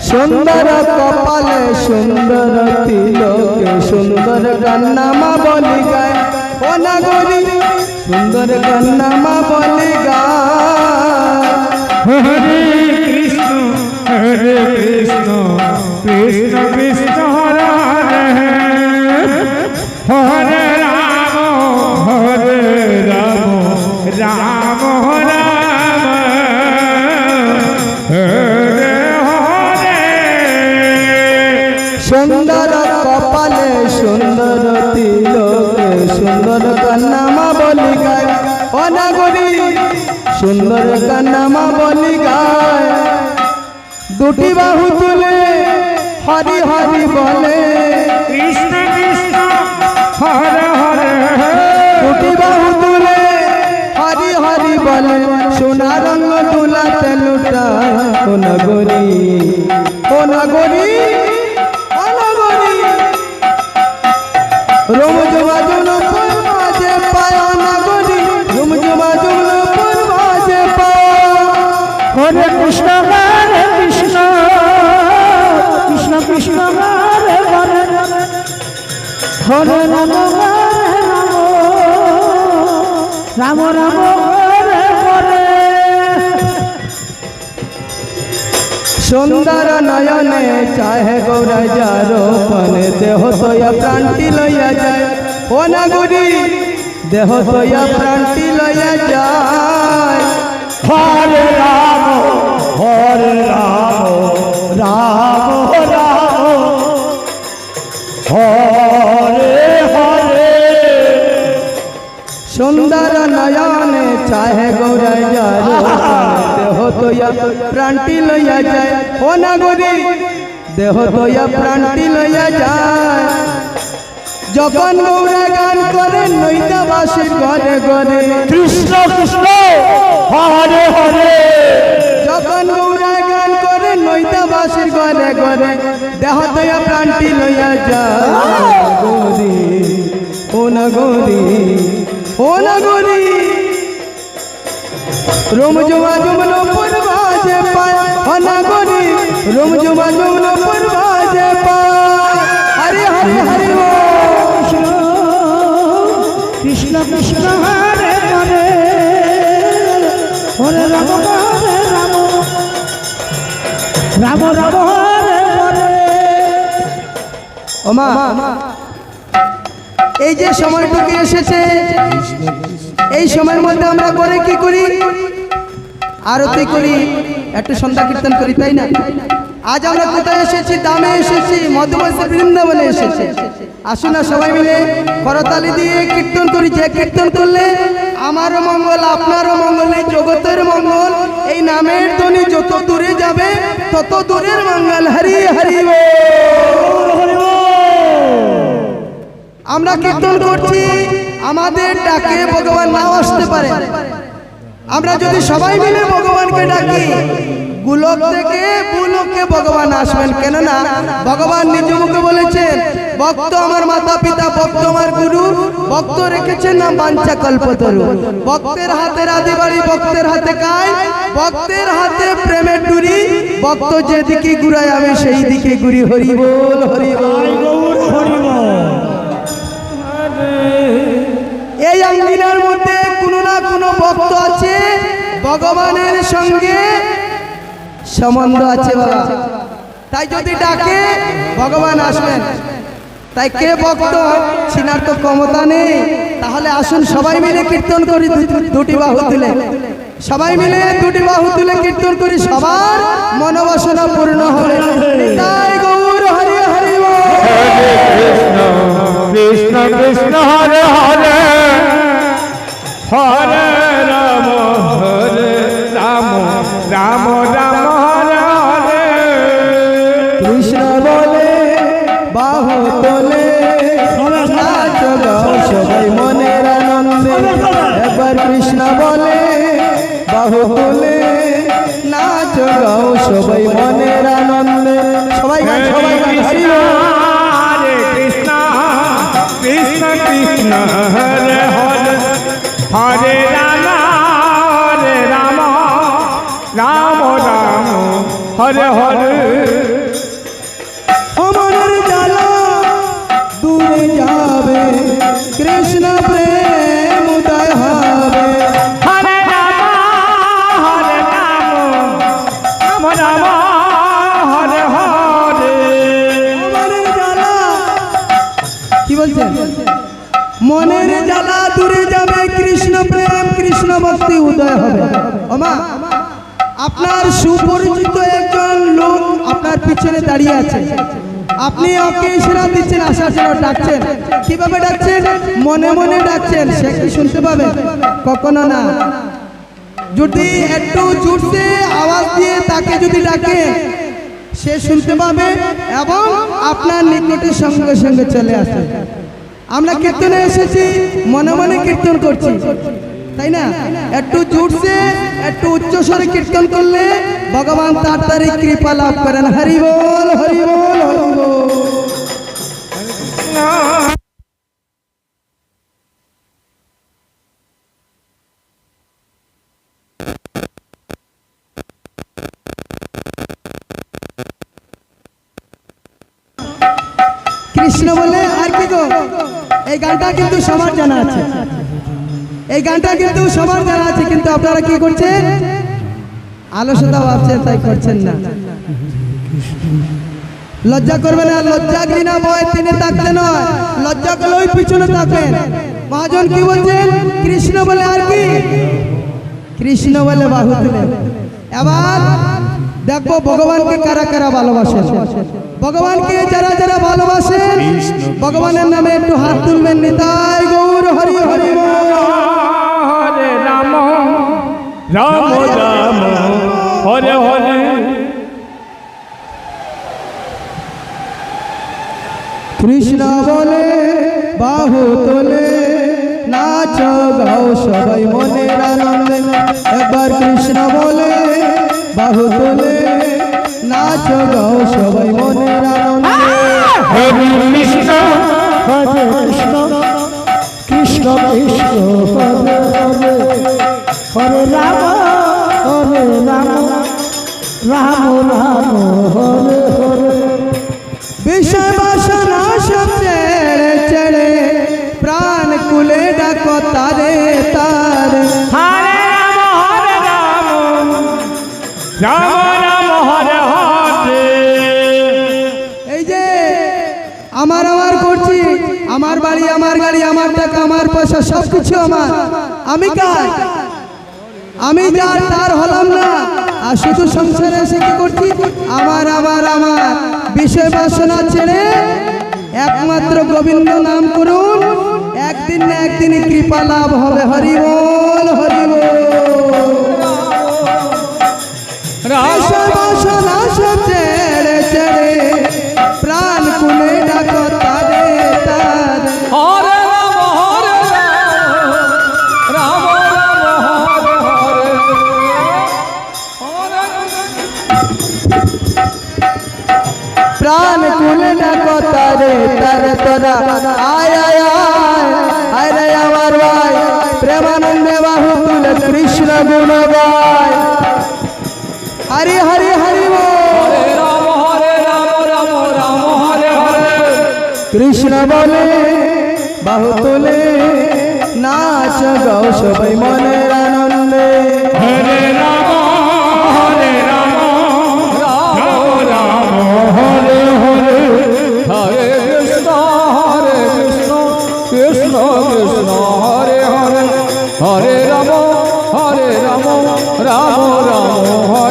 সুন্দর কপালে সুন্দর তিলকে সুন্দর গান্নামা বলি গায় ও নাগরী সুন্দর গান্নামা বলি গায় হরে কৃষ্ণ কৃষ্ণ কৃষ্ণ হরে হরে হরে রাম রাম রাম হরে হরে সুন্দর কপালে সুন্দর তিলকে সুন্দর গান্নামা বলি গায় ও নাগরী সুন্দর গান্নামা বলি গায় দুটি বাহু তুলে হরি হরি বলে কৃষ্ণ কৃষ্ণ হরে হরে দুটি বাহু তুলে হরি হরি বলে সোনা রঙ দুলাতে লুটায় ও নাগরী ও নাগরী ও নাগরী রোম জমা জুন বাজে পায় ও নাগরী রোম জমা জুন বাজে পায় হরে কৃষ্ণ হরে কৃষ্ণ কৃষ্ণ কৃষ্ণ হরে হরে হরে রাম হরে রাম রাম রাম হরে হরে সুন্দর নয়নে চাহে গৌরা যারো পনে দেহ তোয়া প্রাণটি লইয়া যায় ও নাগরী দেহ তোয়া প্রাণটি লইয়া যায় হরে রাম রাম রাম হরে হরে সুন্দর নয়নে চাহে গৌরা যারো দেহ তোয়া প্রাণটি লইয়া যায় ও নাগরী দেহ তোয়া প্রাণটি লইয়া যায় যখন গৌরা গান করে নৈতা বাসীর ঘরে ঘরে কৃষ্ণ কৃষ্ণ হরে হরে যখন গৌরা গান করে নৈতা বাসীর ঘরে ঘরে দেহ তোয়া প্রাণটি লইয়া যায় গৌরী ও নাগরী ও নাগরী রোম জমা জুমন পূর্বাজে পায় ও নাগরী রোম জমা জুমন পূর্বাজে পায় হরি হরি হরি ও কৃষ্ণ কৃষ্ণ হরে হরে হরে রাম হরে রাম রাম রাম হরে হরে ওমা এই যে সময়টুকু এসেছে এই সময়ের মধ্যে আমরা করে কি করি আরতি করি একটু সন্ধ্যা কীর্তন করি তাই না আজ আমরা কোথায় এসেছি দামে এসেছি মধুবনসের বৃন্দাবনে এসেছি আসুন না সবাই মিলে করতালি দিয়ে কীর্তন করি যে কীর্তন করলে আমারও মঙ্গল আপনারও মঙ্গল এই জগতের মঙ্গল এই নামের ধ্বনি যত দূরে যাবে তত দূরের মঙ্গল হরি হরি বল আমরা কীর্তন করছি আমাদের ডাকে ভগবান নাও আসতে পারে আমরা যদি সবাই মিলে ভগবানকে ডাকি গোলক থেকে ভূলোকে ভগবান আসবেন কেননা ভগবান নিজ মুখে বলেছেন ভক্ত আমার মাতা পিতা ভক্ত আমার গুরু ভক্ত রেখেছেন নাম বাঞ্ছা কল্পতরু ভক্তের হাতে রাধে বাড়ি ভক্তের হাতে কায় ভক্তের হাতে প্রেমের ডুরি ভক্ত যেদিকে ঘুরায় আমি সেই দিকে ঘুরি হরি বল হরি বল হরি বল এই আঙ্গিনার মধ্যে কোনো না কোনো ভক্ত আছে ভগবানের সঙ্গে সম্বন্ধ আছে বাবা তাই যদি ডাকে ভগবান আসবেন তাই কে ভক্ত চিনার তো ক্ষমতা নেই তাহলে আসুন সবাই মিলে কীর্তন করি দুটি বাহু তুলে সবাই মিলে দুটি বাহু তুলে কীর্তন করি সবার মনোবাসনা পূর্ণ হবে তাই গৌর হরি হরি বল কৃষ্ণ কৃষ্ণ হরে হরে হরে রাম রাম রাম হরে হরে কৃষ্ণ বলে বাহু তোলে নাচ গাও সবাই মনের আনন্দে একবার কৃষ্ণ বলে বাহু তোলে নাচ গাও সবাই মনের আনন্দে সবাই গান সবাই গান হরি বল। হরে কৃষ্ণ কৃষ্ণ কৃষ্ণ হরে হরে হরে রাম রাম রাম রাম হরে হরে মনের জ্বালা দূরে যাবে কৃষ্ণ প্রেম উদয় হবে হরে রাম রাম রাম হরে হরে মনের জ্বালা কি বলছেন মনের জ্বালা দূরে যাবে কৃষ্ণ প্রেম কৃষ্ণ ভক্তি উদয় হবে ওমা আপনার সুপরিচিত একজন লোক আপনার পিছনে দাঁড়িয়ে আছে আপনি ওকে ইশারা দিচ্ছেন আসার জন্য ডাকছেন কিভাবে ডাকছেন মনে মনে ডাকছেন সে কি শুনতে পাবে কখনো না যদি একটু জোরসে আওয়াজ দিয়ে তাকে যদি ডাকেন সে শুনতে পাবে এবং আপনার নিকটে সঙ্গে সঙ্গে চলে আসে আমরা কীর্তনে এসেছি মনে মনে কীর্তন করছি তাই না একটু জোরসে একটু উচ্চস্বরে কীর্তন করলে ভগবান তাড়াতাড়ি কৃপা লাভ করেন হরি বল হরি বল হরি বল কৃষ্ণ বলে আর কি গো এই গানটা কিন্তু সবার জানা আছে এই গানটা কিন্তু সবার জানা আছে কিন্তু আপনারা কি করছেন আলস্যতা ভাবছেন তাই করছেন না লজ্জা করবেন না লজ্জা ঘৃণা ভয় তিনি থাকতে নয় লজ্জা করলে ওই পিছনে থাকবেন মহাজন কি বলছেন কৃষ্ণ বলে আর কি কৃষ্ণ বলে বাহু তুলে এবার দেখবো ভগবানকে কারা কারা ভালোবাসেন ভগবানকে যারা যারা ভালোবাসেন ভগবানের নামে একটু হাত তুলবেন নিতাই গৌর হরি হরি বল হরে রাম রাম রাম হরে হরে কৃষ্ণ বলে বাহু তোলে নাচ গাও সবাই মনের আনন্দে একবার কৃষ্ণ বলে বাহু তোলে নাচ গাও সবাই মনের আনন্দে হরে কৃষ্ণ হরে কৃষ্ণ কৃষ্ণ কৃষ্ণ হরে হরে হরে রাম রাম রাম হরে হরে বিষয় বাসনা সব ছেড়ে ছেড়ে প্রাণ কুলে ডাকো তারে তারে হরে রাম রাম রাম হরে হরে এই যে আমার করছি আমার বাড়ি আমার গাড়ি আমার টাকা আমার পয়সা সব কিছু আমার আমি কার আমি যার তার হলাম না আর শুধু সংসারে এসে কি করছি আমার বিষয় বাসনা ছেড়ে একমাত্র গোবিন্দ নাম করুন একদিন না একদিন কৃপা লাভ হবে হরি বল হরি বল বিষয় বাসনা সব ছেড়ে ছেড়ে প্রাণ কুলে ডাকো তারে তারে হরে রাম রাম হরে হরে প্রাণ কুলে ডাকো তারে তারে তোরা আয় আয় আয় আয় রে আমার ভাই প্রেমানন্দে বাহু তুলে কৃষ্ণ গুণ গায় হরি হরি হরি বল হরে রাম রাম রাম হরে হরে কৃষ্ণ বলে বাহু তুলে নাচ গাও সবাই মনের আনন্দে হরে রাম রাম রাম হরে হরে হরে কৃষ্ণ কৃষ্ণ কৃষ্ণ হরে হরে হরে রাম রাম রাম হরে